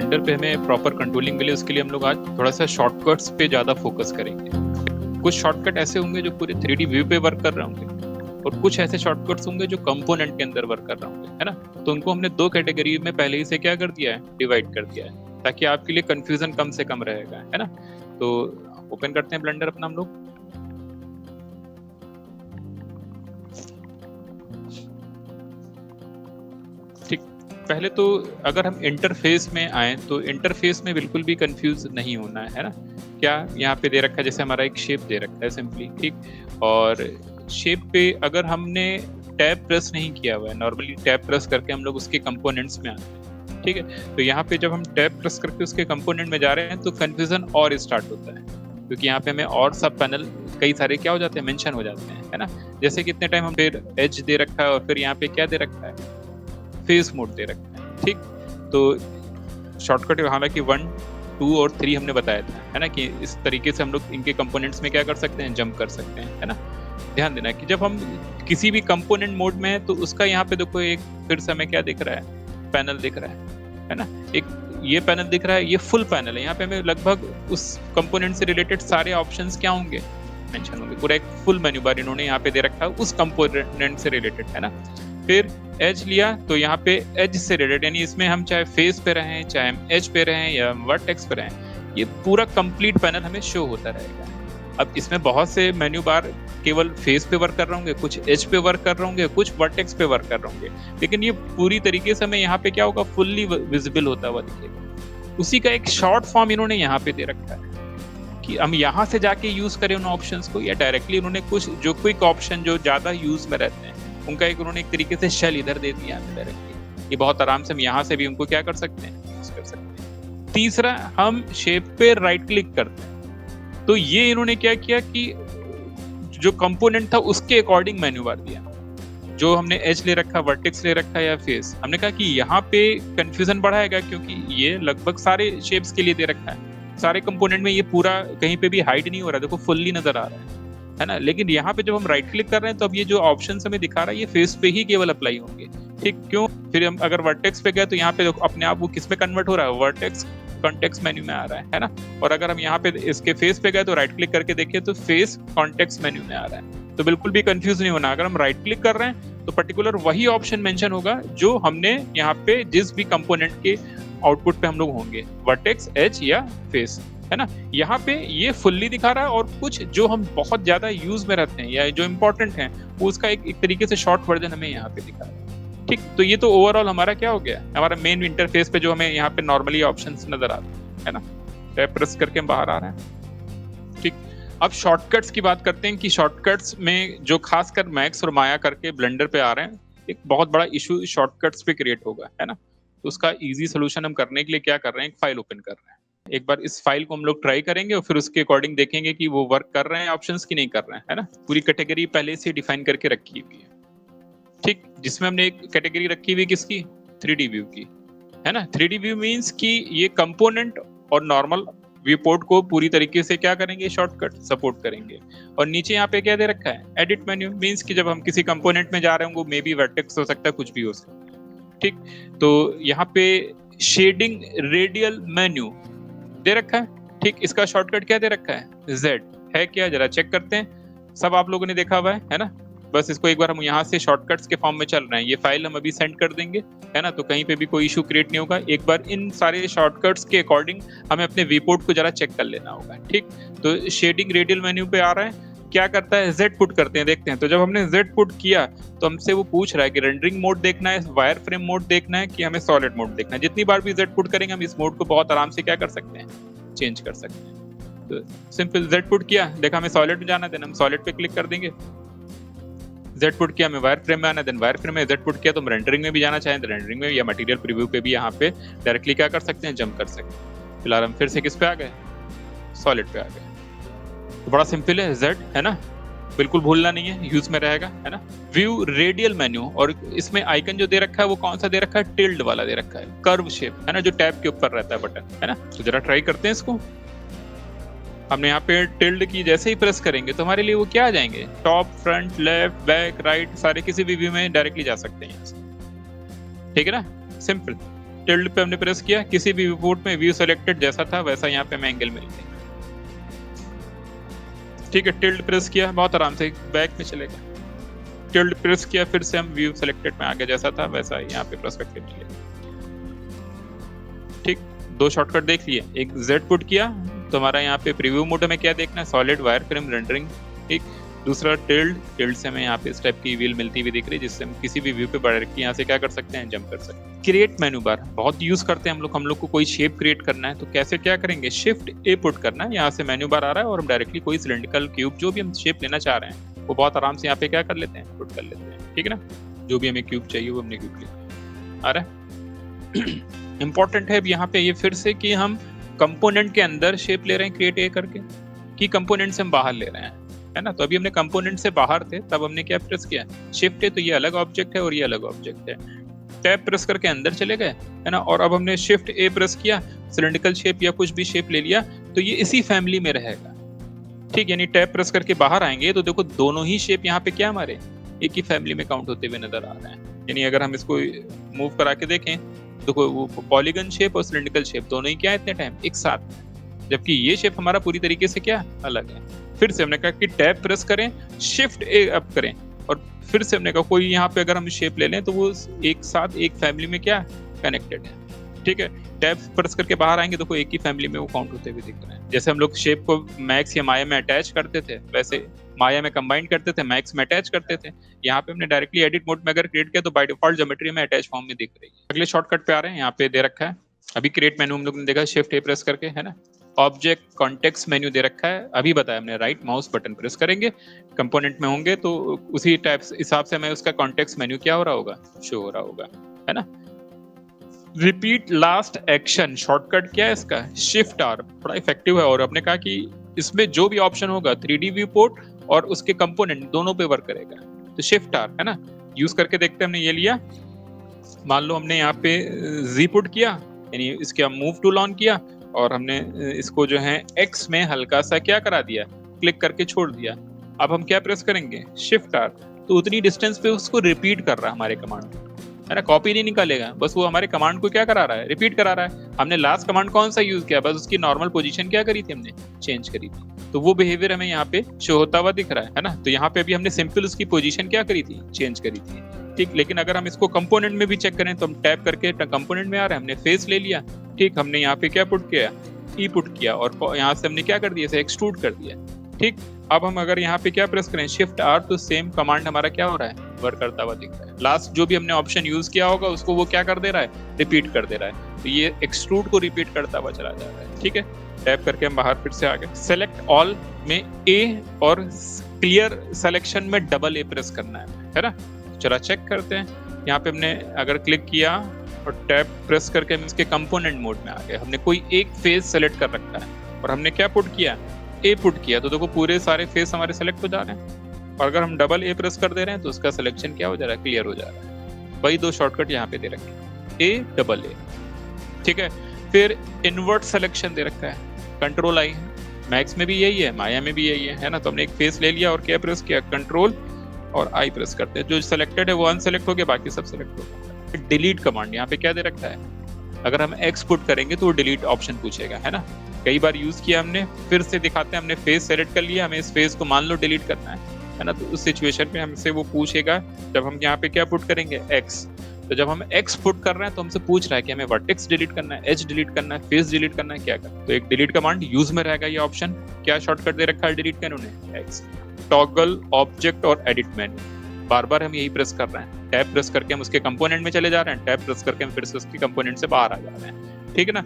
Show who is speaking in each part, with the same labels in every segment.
Speaker 1: Blender पे हमें proper controlling मिले, उसके लिए हम लोग आज थोड़ा सा शॉर्टकट्स पे ज़्यादा फोकस करेंगे। कुछ शॉर्टकट ऐसे होंगे जो पूरे 3D व्यू पे वर्क कर रहे होंगे, और कुछ ऐसे शॉर्टकट्स होंगे जो कंपोनेंट के अंदर वर्क कर रहे होंगे, है ना। तो उनको हमने 2 कैटेगरी में पहले ही से क्या कर दिया है, डिवाइड कर दिया है, ताकि आपके लिए कंफ्यूजन कम से कम रहेगा, है ना। तो ओपन करते हैं ब्लेंडर अपना हम लोग। ठीक, पहले तो अगर हम इंटरफेस में आए तो इंटरफेस में बिल्कुल भी कंफ्यूज नहीं होना है ना। क्या यहाँ पे दे रखा है, जैसे हमारा एक शेप दे रखा है सिंपली, ठीक, और शेप पे अगर हमने टैब प्रेस नहीं किया हुआ है, नॉर्मली टैब प्रेस करके हम लोग उसके कंपोनेंट्स में आते हैं, ठीक है। तो यहाँ पे जब हम टैब प्रेस करके उसके कंपोनेंट में जा रहे हैं तो कंफ्यूजन और स्टार्ट होता है, क्योंकि यहाँ पे हमें और सब पैनल कई सारे क्या हो जाते हैं, मेंशन हो जाते हैं, है ना। जैसे कितने टाइम हम फिर एज दे रखा है, और फिर यहाँ पे क्या दे रखा है, फेस मोड दे रखा है, ठीक। तो शॉर्टकट हालांकि 1, 2 और 3 हमने बताया था, है ना, कि इस तरीके से हम लोग इनके कंपोनेंट्स में क्या कर सकते हैं, जंप कर सकते हैं, है ना। ध्यान देना कि जब हम किसी भी कंपोनेंट मोड में है तो उसका यहाँ पे देखो एक फिर से हमें क्या दिख रहा है, पैनल दिख रहा है ना। एक ये पैनल दिख रहा है, ये फुल पैनल है। यहाँ पे हमें लगभग उस कंपोनेंट से रिलेटेड सारे ऑप्शंस क्या होंगे, मेंशन होंगे। पूरा एक फुल मेन्यू बार इन्होंने यहाँ पे दे रखा है उस कंपोनेंट से रिलेटेड, है ना। फिर एज लिया तो यहाँ पे एज से रिलेटेड, यानी इसमें हम चाहे फेस पे रहें, चाहे हम एज पे रहें या वर्टेक्स पे रहें, ये पूरा कंप्लीट पैनल हमें शो होता रहेगा। अब इसमें बहुत से मेन्यू बार केवल फेस पे वर्क कर रहे होंगे, कुछ एज पे वर्क कर रहे होंगे, कुछ वर्टेक्स पे वर्क कर रहे होंगे, लेकिन ये पूरी तरीके से हमें यहाँ पे क्या होगा, फुल्ली विजिबल होता हुआ दिखेगा। उसी का एक शॉर्ट फॉर्म इन्होंने यहाँ पे दे रखा है कि हम यहाँ से जाके यूज करें उन ऑप्शंस को, या डायरेक्टली उन्होंने कुछ जो क्विक ऑप्शन जो ज्यादा यूज में रहते हैं उनका एक उन्होंने एक तरीके से शेल इधर दे दिया हमें डायरेक्टली। ये बहुत आराम से हम यहाँ से भी उनको क्या कर सकते हैं, यूज कर सकते हैं। तीसरा, हम शेप पे राइट क्लिक करते हैं, तो ये इन्होंने क्या किया कि जो कंपोनेंट था उसके अकॉर्डिंग मेन्यू बार दिया। जो हमने एज ले रखा, वर्टेक्स ले रखा या फेस, हमने कहा कि यहाँ पे कंफ्यूजन बढ़ाएगा, क्योंकि ये लगभग सारे शेप्स के लिए दे रखा है, सारे कंपोनेंट में ये पूरा कहीं पे भी हाइड नहीं हो रहा, देखो फुल्ली नजर आ रहा है ना। लेकिन यहाँ पे जब हम राइट क्लिक कर रहे हैं तो अब ये जो ऑप्शन हमें दिखा रहा है ये फेस पे ही केवल अप्लाई होंगे, ठीक। क्यों? फिर हम अगर वर्टेक्स पे गए तो यहाँ पे अपने आप वो किस पे कन्वर्ट हो रहा है, वर्टेक्स कॉन्टेक्स्ट मेन्यू में आ रहा है ना। और अगर हम यहाँ पे इसके फेस पे गए तो राइट क्लिक करके देखिए तो फेस कॉन्टेक्स्ट मेन्यू में आ रहा है। तो बिल्कुल भी कंफ्यूज नहीं होना, अगर हम राइट क्लिक कर रहे हैं तो पर्टिकुलर वही ऑप्शन मेंशन होगा जो हमने यहाँ पे जिस भी कंपोनेंट के आउटपुट पे हम लोग होंगे, वर्टेक्स, एज या फेस, है ना। यहाँ पे ये फुल्ली दिखा रहा है, और कुछ जो हम बहुत ज्यादा यूज में रहते हैं या जो इंपॉर्टेंट है वो उसका एक तरीके से शॉर्ट वर्जन हमें यहाँ पे दिखा रहा है, ठीक। तो ये तो ओवरऑल हमारा क्या हो गया, हमारा मेन इंटरफेस पे जो हमें यहाँ पे नॉर्मली ऑप्शंस नजर आते हैं ना, टैब प्रेस करके हम बाहर आ रहे हैं, ठीक। अब शॉर्टकट्स की बात करते हैं कि शॉर्टकट्स में जो खासकर मैक्स और माया करके ब्लेंडर पे आ रहे हैं, एक बहुत बड़ा इशू शॉर्टकट्स पे क्रिएट होगा, है ना। तो उसका इजी सोल्यूशन हम करने के लिए क्या कर रहे हैं, एक फाइल ओपन कर रहे हैं। एक बार इस फाइल को हम लोग ट्राई करेंगे और फिर उसके अकॉर्डिंग देखेंगे कि वो वर्क कर रहे हैं ऑप्शंस की नहीं कर रहे हैं, है ना। पूरी कैटेगरी पहले से डिफाइन करके रखी हुई है, ठीक, जिसमें हमने एक कैटेगरी रखी हुई किसकी, 3D व्यू की, है ना। 3D व्यू मींस कि ये कंपोनेंट और नॉर्मल व्यू पोर्ट को पूरी तरीके से क्या करेंगे, शॉर्टकट सपोर्ट करेंगे। और नीचे यहाँ पे क्या दे रखा है, एडिट मेन्यू, मींस कि जब हम किसी कंपोनेंट में जा रहे होंगे, मे बी वर्टेक्स हो सकता है, कुछ भी हो सकता है, ठीक। तो यहाँ पे शेडिंग रेडियल मेन्यू दे रखा है, ठीक। इसका शॉर्टकट क्या दे रखा है, Z है क्या, जरा चेक करते हैं। सब आप लोगों ने देखा हुआ है ना। बस इसको एक बार हम यहाँ से शॉर्टकट्स के फॉर्म में चल रहे हैं, ये फाइल हम अभी सेंड कर देंगे, है ना। तो कहीं पे भी कोई इशू क्रिएट नहीं होगा। एक बार इन सारे शॉर्टकट्स के अकॉर्डिंग हमें अपने विपोर्ट को जरा चेक कर लेना होगा, ठीक। तो शेडिंग रेडियल मेन्यू पे आ रहा है, क्या करता है, Z पुट करते हैं, देखते हैं। तो जब हमने Z पुट किया तो हमसे वो पूछ रहा है कि रेंडरिंग मोड देखना है, वायर फ्रेम मोड देखना है, कि हमें सॉलिड मोड देखना है। जितनी बार भी Z पुट करेंगे हम इस मोड को बहुत आराम से क्या कर सकते हैं, चेंज कर सकते हैं। तो सिंपल Z पुट किया, देखा हमें सॉलिड में जाना है, देन हम सॉलिड पे क्लिक कर देंगे। Z पुट किया, हमें वायर फ्रेम में आना है, देन वायर फ्रेम में। Z पुट किया तो हम रेंडरिंग में भी जाना चाहें तो रेंडरिंग में, या मटेरियल प्रीव्यू पे भी यहाँ पे डायरेक्टली क्या कर सकते हैं, जंप कर सकते हैं। फिलहाल हम फिर से किस पे आ गए, सॉलिड पे आ गए। तो बड़ा सिंपल है Z, है ना, बिल्कुल भूलना नहीं है, यूज में रहेगा, है ना। व्यू रेडियल मेन्यू, और इसमें आइकन जो दे रखा है वो कौन सा दे रखा है, टिल्ड वाला दे रखा है, कर्व शेप, है ना, जो टैब के ऊपर रहता है बटन, है ना। तो जरा ट्राई करते हैं इसको। हमने यहाँ पे टिल्ड की जैसे ही प्रेस करेंगे तो हमारे लिए वो क्या आ जाएंगे, top, front, left, back, right, सारे किसी भी व्यू में डायरेक्टली जा सकते हैं यहाँ से, ठीक है ना, सिंपल। टिल्ड पे हमने प्रेस किया, किसी भी रिपोर्ट में व्यू सेलेक्टेड जैसा था वैसा यहाँ पे हमें एंगल मिल गया। ठीक है, टिल्ड प्रेस किया, बहुत आराम से बैक में चलेगा। टिल्ड प्रेस किया, फिर से हम व्यू सेलेक्टेड में आ गया, जैसा था वैसा यहाँ पे पर्सपेक्टिव चलेगा। ठीक, 2 शॉर्टकट देख लिए। एक Z पुट किया तो हमारा यहाँ पे प्रीव्यू मोड में क्या देखना है, सॉलिड वायर फ्रेम रेंडरिंग। ठीक, दूसरा टिल्ड से हमें यहाँ पे इस टाइप की व्हील मिलती हुई दिख रही है, जिससे हम किसी भी व्यू पे डायरेक्टली यहाँ से क्या कर सकते हैं, जंप कर सकते हैं। क्रिएट मेनू बार बहुत यूज करते हैं हम लोग को कोई शेप क्रिएट करना है तो कैसे क्या करेंगे, शिफ्ट A पुट करना है, यहाँ से मेनू बार आ रहा है और हम डायरेक्टली कोई सिलेंड्रिकल क्यूब जो भी हम शेप लेना चाह रहे हैं वो बहुत आराम से यहाँ पे क्या कर लेते हैं, पुट कर लेते हैं। ठीक है ना, जो भी हमें क्यूब चाहिए वो हमने क्यूब लिया। आ रहा है इंपॉर्टेंट है यहाँ पे ये फिर से कि हम कंपोनेंट के अंदर शेप ले रहे हैं क्रिएट ए करके, कि कंपोनेंट से हम बाहर ले रहे हैं, है ना। तो अभी हमने कंपोनेंट से बाहर थे, तब हमने क्या प्रेस किया, शिफ्ट ए, तो ये अलग ऑब्जेक्ट है और ये अलग ऑब्जेक्ट है। टैब प्रेस करके अंदर चले गए, है ना, और अब हमने शिफ्ट ए प्रेस किया, सिलेंड्रिकल शेप या कुछ भी शेप ले लिया, तो ये इसी फैमिली में रहेगा। ठीक, यानी टैब प्रेस करके बाहर आएंगे तो देखो दोनों ही शेप यहाँ पे क्या हमारे एक ही फैमिली में काउंट होते हुए नजर आ रहे हैं। यानी अगर हम इसको मूव करा के देखें तो वो पॉलीगन शेप और सिलेंड्रिकल शेप दोनों ही क्या है इतने टाइम एक साथ, जबकि ये शेप हमारा पूरी तरीके से क्या अलग है। फिर से हमने कहा कि टैब प्रेस करें, शिफ्ट ए अप करें, और फिर से हमने कहा कोई यहाँ पे अगर हम शेप ले लें तो वो एक साथ एक फैमिली में क्या कनेक्टेड है। ठीक है, टैब प्रेस करके बाहर आएंगे तो कोई एक ही फैमिली में वो काउंट होते हुए दिख रहे हैं। जैसे हम लोग शेप को मैक्स या माया में अटैच करते थे, वैसे माया में कंबाइन करते थे, मैक्स में अटैच करते थे। यहाँ पे हमने डायरेक्टली एडिट मोड में अगर क्रिएट किया तो बाय डिफॉल्ट ज्योमेट्री में अटैच फॉर्म में दिख रही है। अगले शॉर्टकट पे आ रहे हैं, यहाँ पे दे रखा है अभी क्रिएट मेनू हम लोग ने देखा, शिफ्ट ए प्रेस करके, है ना। ऑब्जेक्ट कॉन्टेक्स्ट मेन्यू दे रखा है, अभी बताया हमने, राइट माउस बटन प्रेस करेंगे, कंपोनेंट में होंगे तो उसी टाइप हिसाब से हमें उसका कॉन्टेक्स्ट मेन्यू क्या हो रहा होगा, शो हो रहा होगा, है ना। रिपीट लास्ट एक्शन शॉर्टकट क्या है इसका, शिफ्ट आर, बड़ा इफेक्टिव है। और हमने कहा कि इसमें जो भी ऑप्शन होगा 3D व्यू पोर्ट और उसके कंपोनेंट दोनों पे वर्क करेगा, तो शिफ्ट आर, है ना, यूज करके देखते हैं। हमने ये लिया, मान लो हमने यहाँ पे जी पुट किया, यानी इसके मूव टूल ऑन किया और हमने इसको जो है एक्स में हल्का सा क्या करा दिया, क्लिक करके छोड़ दिया। अब हम क्या प्रेस करेंगे, शिफ्ट आर, तो उतनी डिस्टेंस पे उसको रिपीट कर रहा है हमारे कमांड, है ना, कॉपी नहीं निकालेगा, बस वो हमारे कमांड को क्या करा रहा है, रिपीट करा रहा है। हमने लास्ट कमांड कौन सा यूज किया, बस उसकी नॉर्मल पोजीशन क्या करी थी, हमने चेंज करी थी, तो वो बिहेवियर हमें यहाँ पे शो होता हुआ दिख रहा है ना। तो यहाँ पे अभी हमने सिंपल उसकी पोजीशन क्या करी थी, चेंज करी थी। ठीक, लेकिन अगर हम इसको कंपोनेंट में भी चेक करें तो हम टैप करके कंपोनेंट में आ रहा है, हमने फेस ले लिया, ठीक, हमने यहाँ पे क्या पुट किया, ई पुट किया, और यहाँ से हमने क्या कर दिया, इसे एक्सट्रूड कर दिया। ठीक, अब हम अगर यहाँ पे क्या प्रेस करें, शिफ्ट आर, तो सेम कमांड हमारा क्या हो रहा है, वर्क करता हुआ दिख रहा है। लास्ट जो भी हमने ऑप्शन यूज किया होगा उसको वो क्या कर दे रहा है, रिपीट कर दे रहा है, तो ये एक्सट्रूड को रिपीट करता हुआ चला जा रहा है। ठीक है, टैप करके हम बाहर फिर से आ गए। सेलेक्ट ऑल में ए और क्लियर सिलेक्शन में डबल ए प्रेस करना है ना। चला चेक करते हैं, यहाँ पे हमने अगर क्लिक किया और टैप प्रेस करके हम इसके कंपोनेंट मोड में आ गए, हमने कोई एक फेस सेलेक्ट कर रखा है और हमने क्या पुट किया, ए पुट किया, तो देखो पूरे सारे फेस हमारे सेलेक्ट हो जा रहे हैं। और अगर हम डबल ए प्रेस कर दे रहे हैं तो उसका सिलेक्शन क्या हो जा रहा है, क्लियर हो जा रहा है। वही 2 शॉर्टकट यहाँ पे दे रखे हैं, ए डबल ए। ठीक है, फिर इन्वर्ट सिलेक्शन दे रखा है, कंट्रोल आई, मैक्स में भी यही है, माया में भी यही है ना। तो हमने एक फेस ले लिया और क्या प्रेस किया, कंट्रोल और आई प्रेस करते हैं, जो सिलेक्टेड है वो अनसेलेक्ट हो गया, बाकी सब सेलेक्ट हो गया। डिलीट कमांड यहाँ पे क्या दे रखा है, अगर हम एक्स पुट करेंगे तो वो डिलीट ऑप्शन पूछेगा, है ना। कई बार यूज किया हमने, फिर से दिखाते हैं, हमने फेस सेलेक्ट कर लिया, हमें इस फेस को मान लो डिलीट करना है ना, तो उस सिचुएशन में हमसे वो पूछेगा जब हम यहाँ पे क्या पुट करेंगे, एक्स। तो जब हम एक्स पुट कर रहे हैं तो हमसे पूछ रहा है कि हमें वर्टेक्स डिलीट करना है, एज डिलीट करना है, फेस डिलीट करना है, क्या करना है। तो एक डिलीट कमांड यूज में रहेगा ये ऑप्शन। क्या शॉर्टकट दे रखा है डिलीट करने उन्हें, एक्स। टॉगल ऑब्जेक्ट और एडिट मेन्यू, बार बार हम यही प्रेस कर रहे हैं, टैप प्रेस करके हम उसके कंपोनेंट में चले जा रहे हैं, टैप प्रेस करके हम फिर से उसके कंपोनेंट से बाहर आ जा रहे हैं। ठीक है ना।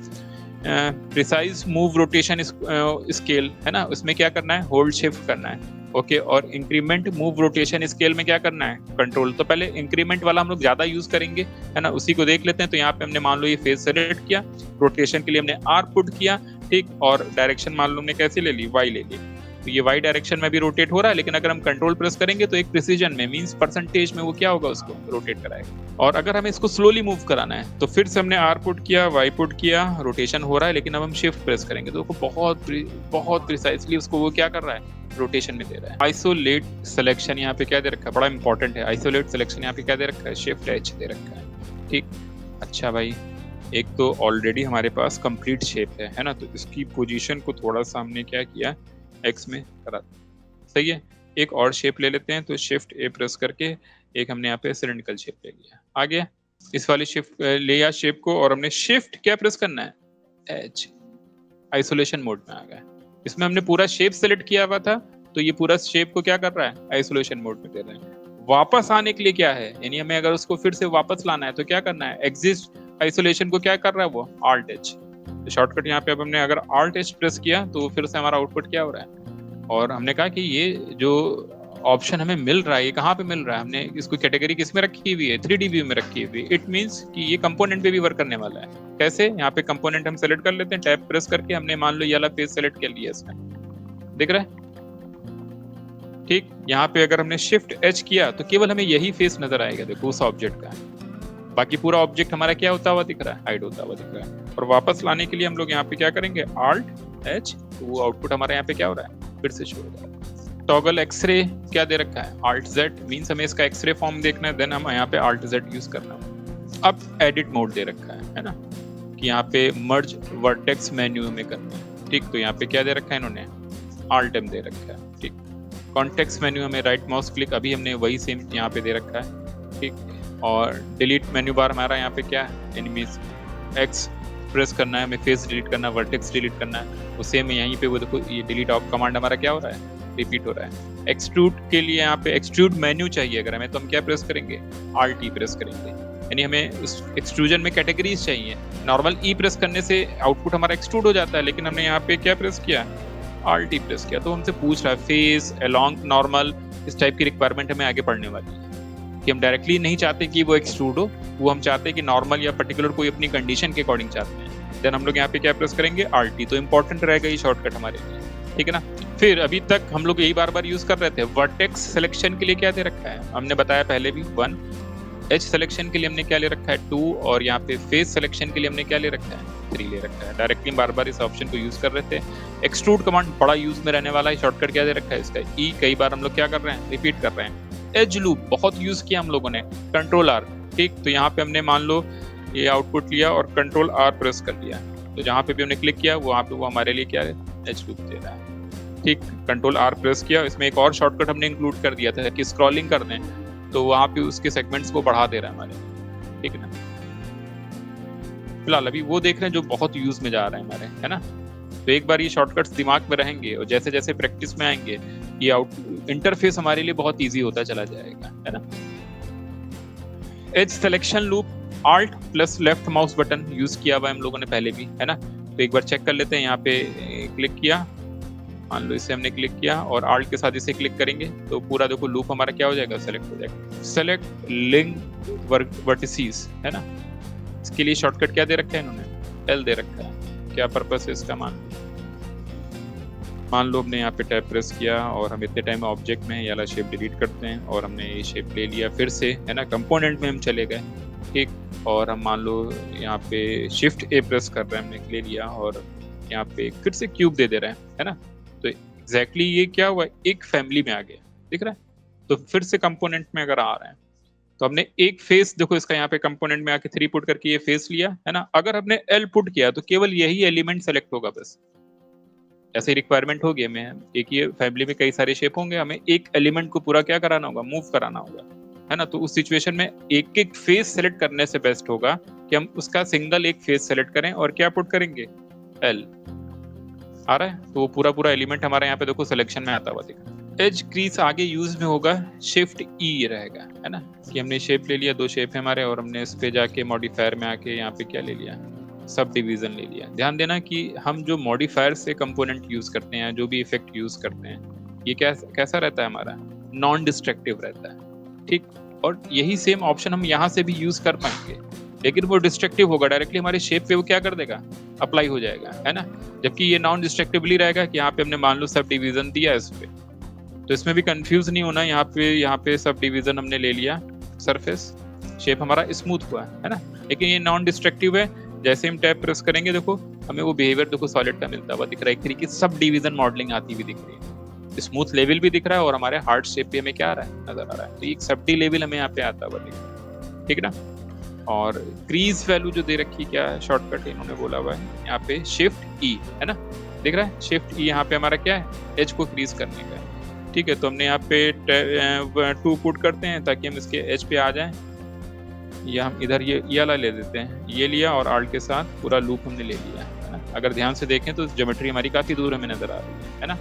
Speaker 1: प्रिसाइज मूव रोटेशन स्केल, है ना, उसमें क्या करना है, होल्ड शिफ्ट करना है, ओके। और इंक्रीमेंट मूव रोटेशन स्केल में क्या करना है, कंट्रोल। तो पहले इंक्रीमेंट वाला हम लोग ज्यादा यूज करेंगे, है ना, उसी को देख लेते हैं। तो यहाँ पे हमने मान लो ये फेस सेलेक्ट किया, रोटेशन के लिए हमने आर पुट किया, ठीक, और डायरेक्शन मान लो हमने कैसे ले ली, वाई ले ली, तो ये वाई डायरेक्शन में भी रोटेट हो रहा है। लेकिन अगर हम कंट्रोल प्रेस करेंगे तो एक प्रिसीजन में, मींस परसेंटेज में वो क्या होगा, उसको रोटेट कराएगा। और अगर हमें इसको स्लोली मूव कराना है तो फिर से हमने आर पुट किया, वाई पुट किया, रोटेशन हो रहा है, लेकिन अब हम शिफ्ट प्रेस करेंगे तो बहुत प्रिसाइसली उसको वो क्या कर रहा है, रोटेशन में दे रहा है। आइसोलेट सिलेक्शन यहाँ पे क्या दे रखा है, बड़ा इंपॉर्टेंट है। आइसोलेट सिलेक्शन यहाँ पे क्या दे रखा है, शिफ्ट एच दे रखा है। ठीक, अच्छा भाई, एक तो ऑलरेडी हमारे पास कंप्लीट शेप है ना, तो इसकी पोजीशन को थोड़ा सा हमने क्या किया, एक्स में करा, सही है। एक और शेप ले लेते हैं, तो शिफ्ट ए प्रेस करके एक हमने यहाँ पे सिलेंड्रिकल शेप ले लिया, आ गया। इस वाली शिफ्ट लिया शेप को, और हमने शिफ्ट क्या प्रेस करना है, एच, आइसोलेशन मोड में आ गया। इसमें हमने पूरा शेप सेलेक्ट किया हुआ था, तो ये पूरा शेप को क्या कर रहा है, आइसोलेशन मोड में दे रहे हैं। वापस आने के लिए क्या है, यानी हमें अगर उसको फिर से वापस लाना है तो क्या करना है, एग्जिस्ट आइसोलेशन को क्या कर रहा है वो, Alt H। तो शॉर्टकट यहाँ पे अब हमने अगर Alt H प्रेस किया तो फिर से हमारा आउटपुट क्या हो रहा है। और हमने कहा कि ये जो ऑप्शन हमें मिल रहा है, ये कहाँ पे मिल रहा है, हमने इसको कैटेगरी किस में रखी हुई है, 3D व्यू में रखी हुई है। इट मींस कि ये कंपोनेंट पे भी वर्क करने वाला है। कैसे, यहाँ पे कंपोनेंट हम सेलेक्ट कर लेते हैं, टैब प्रेस करके हमने मान लो ये वाला फेस सेलेक्ट कर लिया इसमें, दिख रहा है, ठीक। यहाँ पे अगर हमने शिफ्ट एच किया तो केवल हमें यही फेस नजर आएगा, देखो उस ऑब्जेक्ट का, बाकी पूरा ऑब्जेक्ट हमारा क्या होता हुआ दिख रहा है, हाइड होता हुआ दिख रहा है। और वापस लाने के लिए हम लोग यहाँ पे क्या करेंगे, Alt H, तो वो आउटपुट हमारे यहाँ पे क्या हो रहा है, फिर से शो हो रहा है। टॉगल एक्सरे क्या दे रखा है, Alt Z, मीन्स हमें इसका एक्सरे फॉर्म देखना है, देन हम यहाँ पे Alt Z यूज करना है। अब एडिट मोड दे रखा है ना, कि यहाँ पे मर्ज वर्टेक्स मेन्यू में करना है, ठीक। तो यहाँ पे क्या दे रखा है इन्होंने, Alt M दे रखा है, ठीक। कॉन्टेक्स्ट मेन्यू में राइट माउस क्लिक, अभी हमने वही सेम यहाँ पे दे रखा है, ठीक। और डिलीट मेन्यू बार हमारा यहाँ पे क्या है, एनिमीज, एक्स प्रेस करना है, हमें फेस डिलीट करना है, वर्टेक्स डिलीट करना है, वो सेम यहीं पे वो देखो, ये डिलीट ऑफ कमांड हमारा क्या हो रहा है, रिपीट हो रहा है। एक्सट्रूड के लिए यहाँ पे एक्सट्रूड मेन्यू चाहिए अगर हमें, तो हम क्या प्रेस करेंगे, Alt E प्रेस करेंगे, यानी हमें उस एक्सट्रूजन में कैटेगरीज चाहिए। नॉर्मल ई प्रेस करने से आउटपुट हमारा एक्सट्रूड हो जाता है, लेकिन हमने यहाँ पे क्या प्रेस किया, Alt E प्रेस किया, तो हमसे पूछ रहा है फेस, अलोंग, नॉर्मल, इस टाइप की रिक्वायरमेंट हमें आगे पढ़ने वाली है, कि हम डायरेक्टली नहीं चाहते कि वो एक्सट्रूड हो, वो हम चाहते हैं कि नॉर्मल या पर्टिकुलर कोई अपनी कंडीशन के अकॉर्डिंग चाहते हैं। देन हम लोग यहाँ पे क्या प्रेस करेंगे, Alt E, तो इंपॉर्टेंट रहेगा ये शॉर्टकट हमारे लिए, ठीक है ना। फिर अभी तक हम लोग यही बार बार यूज कर रहे थे। वर्टेक्स सिलेक्शन के लिए क्या दे रखा है, हमने बताया पहले भी 1, एच सिलेक्शन के लिए हमने क्या ले रखा है 2, और यहाँ पे फेस सिलेक्शन के लिए हमने क्या ले रखा है 3 ले रखा है। डायरेक्टली बार बार इस ऑप्शन को यूज कर रहे थे। एक्सट्रूड कमांड बड़ा यूज में रहने वाला है, शॉर्टकट क्या दे रखा है इसका, ई, कई बार हम लोग क्या कर रहे हैं, रिपीट कर रहे हैं। एज लूप बहुत यूज किया हम लोगों ने, कंट्रोल आर, ठीक। तो यहाँ पे हमने मान लो ये आउटपुट लिया और कंट्रोल आर प्रेस कर लिया, तो जहाँ पे भी हमने क्लिक किया वहाँ पे वो हमारे लिए क्या है, एज लूप दे रहा है, ठीक। कंट्रोल आर प्रेस किया, इसमें एक और शॉर्टकट हमने इंक्लूड कर दिया था कि स्क्रॉलिंग कर दें, तो वहाँ पे उसके सेगमेंट्स को बढ़ा दे रहा है हमारे, ठीक है ना। फिलहाल अभी वो देख रहे हैं जो बहुत यूज में जा रहे हैं हमारे, है ना। तो एक बार ये शॉर्टकट्स दिमाग में रहेंगे और जैसे जैसे प्रैक्टिस में आएंगे ये इंटरफेस हमारे लिए बहुत इजी होता चला जाएगा, है ना। As selection loop, Alt plus left mouse button use किया हुआ है हम लोगों ने पहले भी, है ना। तो एक बार चेक कर लेते हैं, यहाँ पे क्लिक किया, मान लो इसे हमने क्लिक किया और Alt के साथ इसे क्लिक करेंगे तो पूरा देखो लूप हमारा क्या हो जाएगा, सेलेक्ट हो जाएगा। सेलेक्ट लिंक वर्टिसेस, है ना। इसके लिए शॉर्टकट क्या दे रखा है इन्होंने, L दे रखा है। क्या पर्पस है इसका, मान लो हमने यहाँ पे टैब प्रेस किया और हम इतने टाइम ऑब्जेक्ट में ये वाला शेप डिलीट करते हैं और हमने ये शेप ले लिया फिर से, है ना। कंपोनेंट में हम चले गए, ठीक। और हम मान लो यहाँ पे शिफ्ट ए प्रेस कर रहे हैं, हमने ले लिया और यहाँ पे फिर से क्यूब दे रहे हैं, है ना। तो एग्जैक्टली ये क्या हुआ, एक फैमिली में आ गया, दिख रहा है। तो फिर से कंपोनेंट में अगर आ रहे हैं तो हमने एक फेस, देखो इसका यहाँ पे कंपोनेंट में आके 3 पुट करके ये फेस लिया, है ना। अगर हमने L पुट किया तो केवल यही एलिमेंट सेलेक्ट होगा बस, ऐसे रिक्वायरमेंट होगी हमें। एक ये फैमिली में कई सारे शेप होंगे, हमें एक एलिमेंट को पूरा क्या कराना होगा, मूव कराना होगा, है ना। तो उस सिचुएशन में एक एक फेस सेलेक्ट करने से बेस्ट होगा कि हम उसका सिंगल एक फेस सेलेक्ट करें और क्या पुट करेंगे, L आ रहा है। तो वो पूरा पूरा एलिमेंट हमारे यहाँ पे देखो सिलेक्शन में आता हुआ दिख रहा है। एज क्रीज आगे यूज में होगा, शिफ्ट ई रहेगा, है ना। कि हमने शेप ले लिया, 2 शेप है हमारे और हमने इस पे जाके मॉडिफायर में आके यहाँ पे क्या ले लिया, सब डिवीजन ले लिया। ध्यान देना कि हम जो मॉडिफायर से कंपोनेंट यूज करते हैं, जो भी इफेक्ट यूज करते हैं, ये कैसा रहता है हमारा, नॉन डिस्ट्रक्टिव रहता है, ठीक। और यही सेम ऑप्शन हम यहाँ से भी यूज कर पाएंगे, लेकिन वो डिस्ट्रक्टिव होगा, डायरेक्टली हमारे शेप पे वो क्या कर देगा, अप्लाई हो जाएगा, है ना। जबकि ये नॉन डिस्ट्रक्टिवली रहेगा कि यहाँ पे हमने मान लो सब डिवीजन दिया इस पे, तो इसमें भी कंफ्यूज नहीं होना। यहाँ पे सब डिवीजन हमने ले लिया, सरफेस शेप हमारा स्मूथ हुआ है ना। लेकिन ये नॉन डिस्ट्रक्टिव है, जैसे हम टैब प्रेस करेंगे देखो हमें वो बिहेवियर देखो सॉलिड का मिलता हुआ दिख रहा है, एक तरीके से सब डिवीजन मॉडलिंग आती हुई दिख रही है, स्मूथ लेवल भी दिख रहा है और हमारे हार्ट शेप पे हमें क्या आ रहा है, नजर आ रहा है। तो एक सब डी लेवल हमें यहाँ पे आता हुआ दिख रहा है, ठीक है ना। और क्रीज वैल्यू जो दे रखी क्या है, शॉर्टकट इन्होंने बोला हुआ है यहाँ पे शिफ्ट ई, है ना, दिख रहा है शिफ्ट ई, यहाँ पे हमारा क्या है, एज को क्रीज करने का है। ठीक है, तो हमने यहाँ पे 2 पुट करते हैं ताकि हम इसके एज पे आ जाएं, या हम इधर ये वाला ले देते हैं, ये लिया और आल्ट के साथ पूरा लूप हमने ले लिया है ना। अगर ध्यान से देखें तो ज्योमेट्री हमारी काफी दूर हमें नजर आ रही है ना।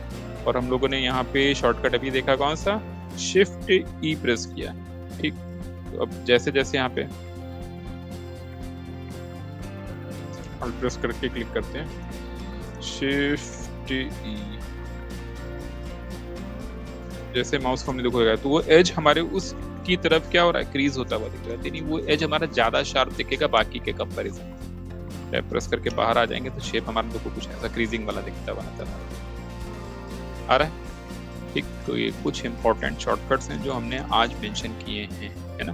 Speaker 1: और हम लोगों ने यहाँ पे शॉर्टकट अभी देखा कौन सा, शिफ्ट ई प्रेस किया। ठीक, तो अब जैसे जैसे यहाँ पे अल्ट प्रेस करके क्लिक करते हैं, शिफ्ट ई, जैसे माउस को हमने देखा तो वो एज हमारे उस की तरफ क्या हो रहा है, क्रीज होता हुआ दिख रहा है, यानी वो एज हमारा ज्यादा शार्प दिखेगा बाकी के कंपैरिजन। टैप प्रेस करके बाहर आ जाएंगे तो शेप हमारे को कुछ ऐसा क्रीजिंग वाला दिखता हुआ नजर आ रहा है। ठीक, तो ये कुछ इंपॉर्टेंट शॉर्टकट्स हैं जो हमने आज मेंशन किए हैं, है ना।